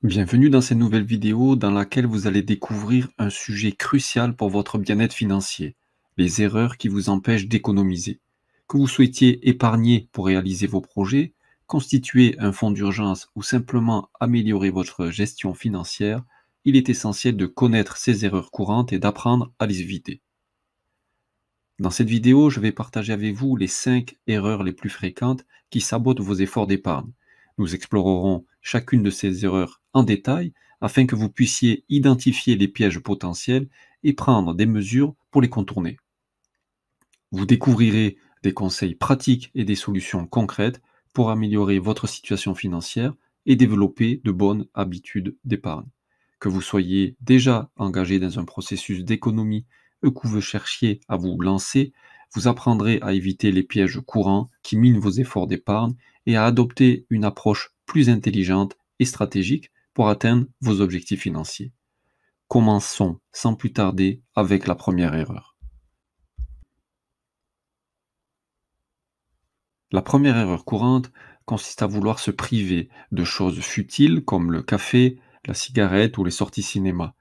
Bienvenue dans cette nouvelle vidéo dans laquelle vous allez découvrir un sujet crucial pour votre bien-être financier, les erreurs qui vous empêchent d'économiser. Que vous souhaitiez épargner pour réaliser vos projets, constituer un fonds d'urgence ou simplement améliorer votre gestion financière, il est essentiel de connaître ces erreurs courantes et d'apprendre à les éviter. Dans cette vidéo, je vais partager avec vous les 5 erreurs les plus fréquentes qui sabotent vos efforts d'épargne. Nous explorerons chacune de ces erreurs en détail afin que vous puissiez identifier les pièges potentiels et prendre des mesures pour les contourner. Vous découvrirez des conseils pratiques et des solutions concrètes pour améliorer votre situation financière et développer de bonnes habitudes d'épargne. Que vous soyez déjà engagé dans un processus d'économie ou que vous cherchiez à vous lancer, vous apprendrez à éviter les pièges courants qui minent vos efforts d'épargne et à adopter une approche plus intelligente et stratégique pour atteindre vos objectifs financiers. Commençons sans plus tarder avec la première erreur. La première erreur courante consiste à vouloir se priver de choses futiles comme le café, la cigarette ou les sorties cinéma.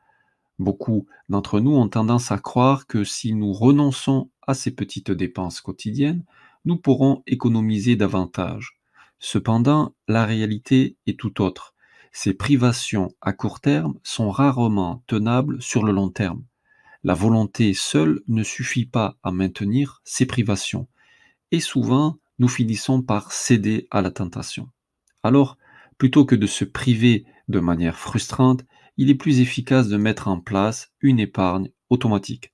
Beaucoup d'entre nous ont tendance à croire que si nous renonçons à ces petites dépenses quotidiennes, nous pourrons économiser davantage. Cependant, la réalité est tout autre. Ces privations à court terme sont rarement tenables sur le long terme. La volonté seule ne suffit pas à maintenir ces privations et souvent nous finissons par céder à la tentation. Alors, plutôt que de se priver de manière frustrante, il est plus efficace de mettre en place une épargne automatique.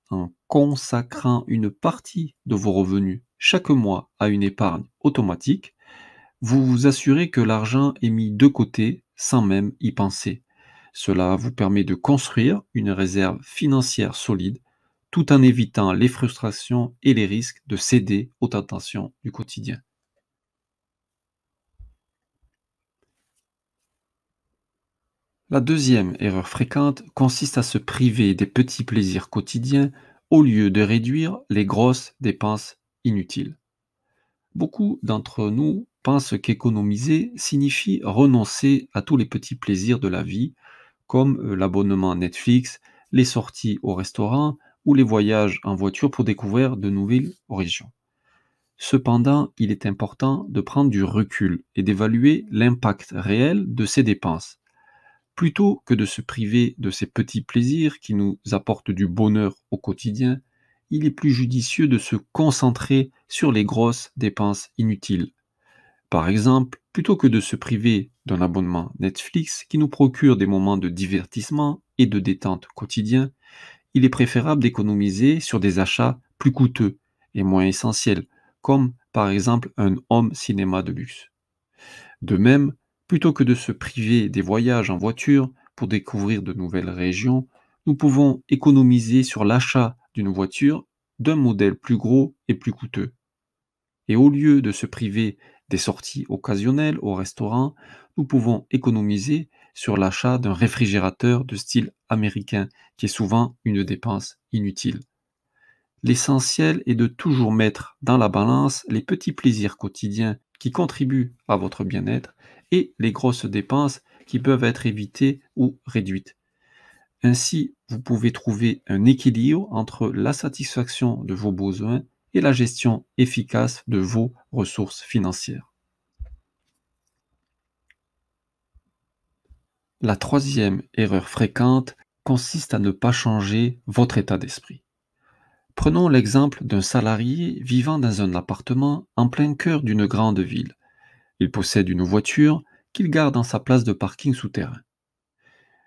En consacrant une partie de vos revenus chaque mois à une épargne automatique, vous vous assurez que l'argent est mis de côté sans même y penser. Cela vous permet de construire une réserve financière solide tout en évitant les frustrations et les risques de céder aux tentations du quotidien. La deuxième erreur fréquente consiste à se priver des petits plaisirs quotidiens au lieu de réduire les grosses dépenses inutiles. Beaucoup d'entre nous pensent qu'économiser signifie renoncer à tous les petits plaisirs de la vie, comme l'abonnement Netflix, les sorties au restaurant ou les voyages en voiture pour découvrir de nouvelles régions. Cependant, il est important de prendre du recul et d'évaluer l'impact réel de ces dépenses. Plutôt que de se priver de ces petits plaisirs qui nous apportent du bonheur au quotidien, il est plus judicieux de se concentrer sur les grosses dépenses inutiles. Par exemple, plutôt que de se priver d'un abonnement Netflix qui nous procure des moments de divertissement et de détente quotidien, il est préférable d'économiser sur des achats plus coûteux et moins essentiels, comme par exemple un home cinéma de luxe. De même, plutôt que de se priver des voyages en voiture pour découvrir de nouvelles régions, nous pouvons économiser sur l'achat d'une voiture d'un modèle plus gros et plus coûteux. Et au lieu de se priver des sorties occasionnelles au restaurant, nous pouvons économiser sur l'achat d'un réfrigérateur de style américain, qui est souvent une dépense inutile. L'essentiel est de toujours mettre dans la balance les petits plaisirs quotidiens qui contribuent à votre bien-être et les grosses dépenses qui peuvent être évitées ou réduites. Ainsi, vous pouvez trouver un équilibre entre la satisfaction de vos besoins et la gestion efficace de vos ressources financières. La troisième erreur fréquente consiste à ne pas changer votre état d'esprit. Prenons l'exemple d'un salarié vivant dans un appartement en plein cœur d'une grande ville. Il possède une voiture qu'il garde dans sa place de parking souterrain.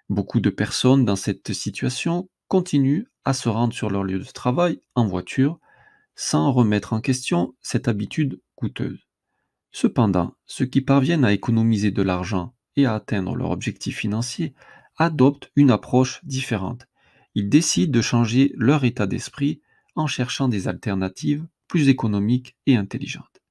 Beaucoup de personnes dans cette situation continuent à se rendre sur leur lieu de travail en voiture sans remettre en question cette habitude coûteuse. Cependant, ceux qui parviennent à économiser de l'argent et à atteindre leur objectif financier adoptent une approche différente. Ils décident de changer leur état d'esprit en cherchant des alternatives plus économiques et intelligentes.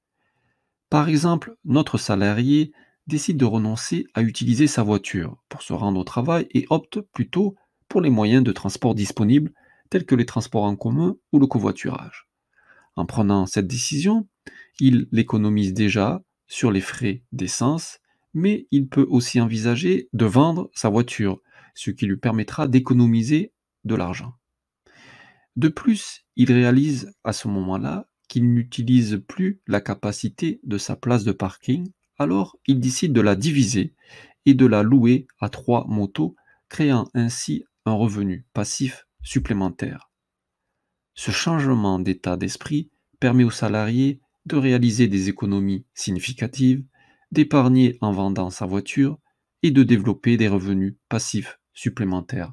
Par exemple, notre salarié décide de renoncer à utiliser sa voiture pour se rendre au travail et opte plutôt pour les moyens de transport disponibles tels que les transports en commun ou le covoiturage. En prenant cette décision, il économise déjà sur les frais d'essence, mais il peut aussi envisager de vendre sa voiture, ce qui lui permettra d'économiser de l'argent. De plus, il réalise à ce moment-là qu'il n'utilise plus la capacité de sa place de parking, alors il décide de la diviser et de la louer à 3 motos, créant ainsi un revenu passif supplémentaire. Ce changement d'état d'esprit permet aux salariés de réaliser des économies significatives, d'épargner en vendant sa voiture et de développer des revenus passifs supplémentaires.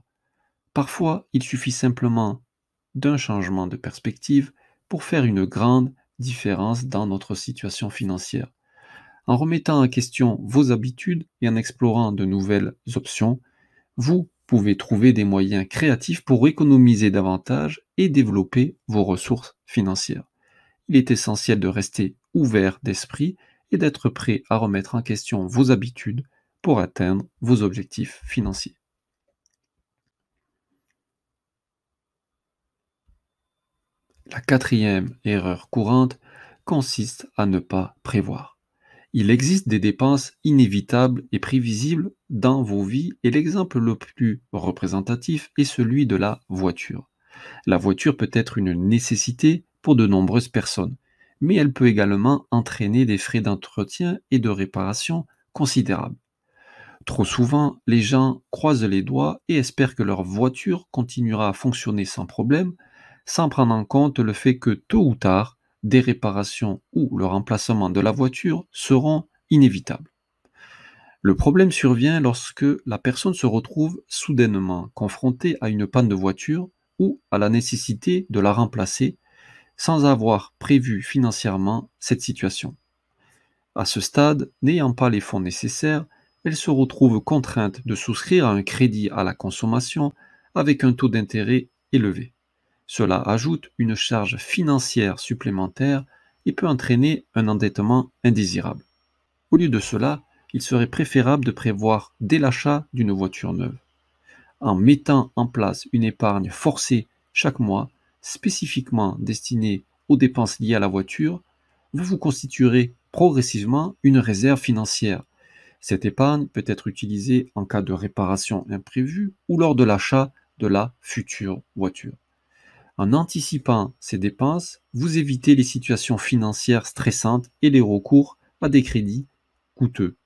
Parfois, il suffit simplement d'un changement de perspective pour faire une grande différence dans notre situation financière. En remettant en question vos habitudes et en explorant de nouvelles options, vous pouvez trouver des moyens créatifs pour économiser davantage et développer vos ressources financières. Il est essentiel de rester ouvert d'esprit et d'être prêt à remettre en question vos habitudes pour atteindre vos objectifs financiers. La quatrième erreur courante consiste à ne pas prévoir. Il existe des dépenses inévitables et prévisibles dans vos vies et l'exemple le plus représentatif est celui de la voiture. La voiture peut être une nécessité pour de nombreuses personnes, mais elle peut également entraîner des frais d'entretien et de réparation considérables. Trop souvent, les gens croisent les doigts et espèrent que leur voiture continuera à fonctionner sans problème, sans prendre en compte le fait que tôt ou tard, des réparations ou le remplacement de la voiture seront inévitables. Le problème survient lorsque la personne se retrouve soudainement confrontée à une panne de voiture ou à la nécessité de la remplacer sans avoir prévu financièrement cette situation. À ce stade, n'ayant pas les fonds nécessaires, elle se retrouve contrainte de souscrire à un crédit à la consommation avec un taux d'intérêt élevé. Cela ajoute une charge financière supplémentaire et peut entraîner un endettement indésirable. Au lieu de cela, il serait préférable de prévoir dès l'achat d'une voiture neuve. En mettant en place une épargne forcée chaque mois, spécifiquement destinée aux dépenses liées à la voiture, vous vous constituerez progressivement une réserve financière. Cette épargne peut être utilisée en cas de réparation imprévue ou lors de l'achat de la future voiture. En anticipant ces dépenses, vous évitez les situations financières stressantes et les recours à des crédits coûteux.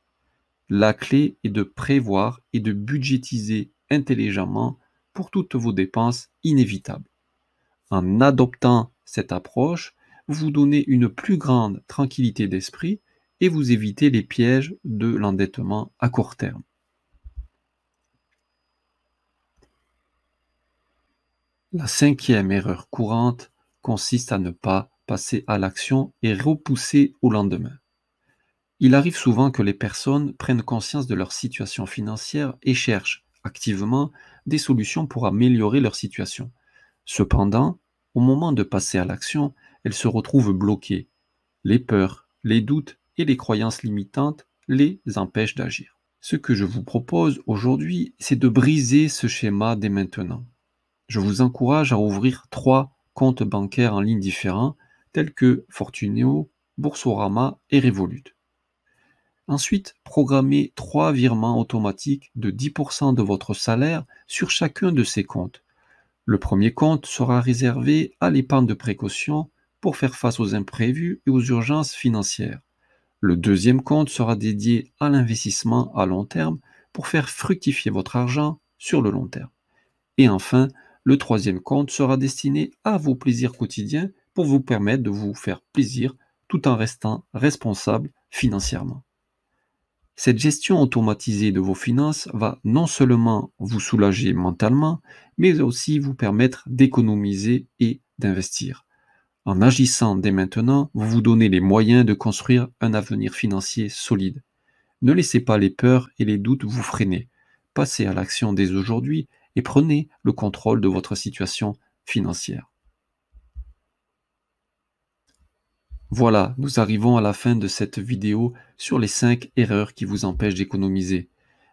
La clé est de prévoir et de budgétiser intelligemment pour toutes vos dépenses inévitables. En adoptant cette approche, vous vous donnez une plus grande tranquillité d'esprit et vous évitez les pièges de l'endettement à court terme. La cinquième erreur courante consiste à ne pas passer à l'action et repousser au lendemain. Il arrive souvent que les personnes prennent conscience de leur situation financière et cherchent activement des solutions pour améliorer leur situation. Cependant, au moment de passer à l'action, elles se retrouvent bloquées. Les peurs, les doutes et les croyances limitantes les empêchent d'agir. Ce que je vous propose aujourd'hui, c'est de briser ce schéma dès maintenant. Je vous encourage à ouvrir 3 comptes bancaires en ligne différents, tels que Fortuneo, Boursorama et Revolut. Ensuite, programmez 3 virements automatiques de 10% de votre salaire sur chacun de ces comptes. Le premier compte sera réservé à l'épargne de précaution pour faire face aux imprévus et aux urgences financières. Le deuxième compte sera dédié à l'investissement à long terme pour faire fructifier votre argent sur le long terme. Et enfin, le troisième compte sera destiné à vos plaisirs quotidiens pour vous permettre de vous faire plaisir tout en restant responsable financièrement. Cette gestion automatisée de vos finances va non seulement vous soulager mentalement, mais aussi vous permettre d'économiser et d'investir. En agissant dès maintenant, vous vous donnez les moyens de construire un avenir financier solide. Ne laissez pas les peurs et les doutes vous freiner. Passez à l'action dès aujourd'hui et prenez le contrôle de votre situation financière. Voilà, nous arrivons à la fin de cette vidéo sur les 5 erreurs qui vous empêchent d'économiser.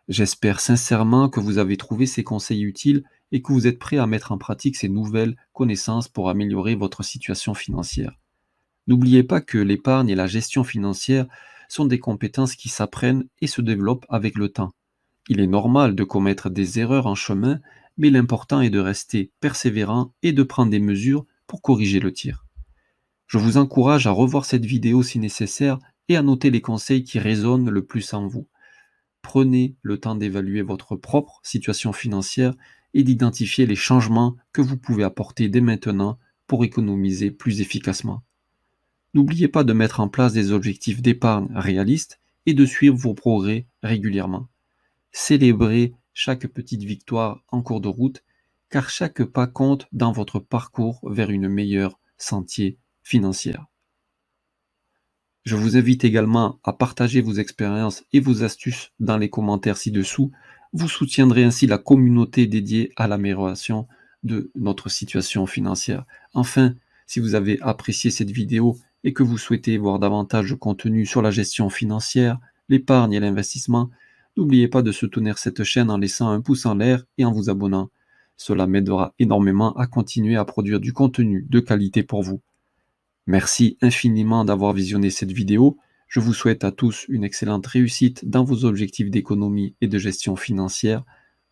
J'espère sincèrement que vous avez trouvé ces conseils utiles et que vous êtes prêts à mettre en pratique ces nouvelles connaissances pour améliorer votre situation financière. N'oubliez pas que l'épargne et la gestion financière sont des compétences qui s'apprennent et se développent avec le temps. Il est normal de commettre des erreurs en chemin, mais l'important est de rester persévérant et de prendre des mesures pour corriger le tir. Je vous encourage à revoir cette vidéo si nécessaire et à noter les conseils qui résonnent le plus en vous. Prenez le temps d'évaluer votre propre situation financière et d'identifier les changements que vous pouvez apporter dès maintenant pour économiser plus efficacement. N'oubliez pas de mettre en place des objectifs d'épargne réalistes et de suivre vos progrès régulièrement. Célébrez chaque petite victoire en cours de route, car chaque pas compte dans votre parcours vers une meilleure santé financière. Je vous invite également à partager vos expériences et vos astuces dans les commentaires ci-dessous. Vous soutiendrez ainsi la communauté dédiée à l'amélioration de notre situation financière. Enfin, si vous avez apprécié cette vidéo et que vous souhaitez voir davantage de contenu sur la gestion financière, l'épargne et l'investissement, n'oubliez pas de soutenir cette chaîne en laissant un pouce en l'air et en vous abonnant. Cela m'aidera énormément à continuer à produire du contenu de qualité pour vous. Merci infiniment d'avoir visionné cette vidéo. Je vous souhaite à tous une excellente réussite dans vos objectifs d'économie et de gestion financière.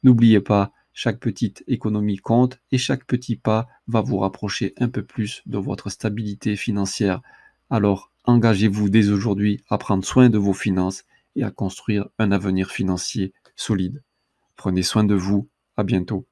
N'oubliez pas, chaque petite économie compte et chaque petit pas va vous rapprocher un peu plus de votre stabilité financière. Alors, engagez-vous dès aujourd'hui à prendre soin de vos finances et à construire un avenir financier solide. Prenez soin de vous. À bientôt.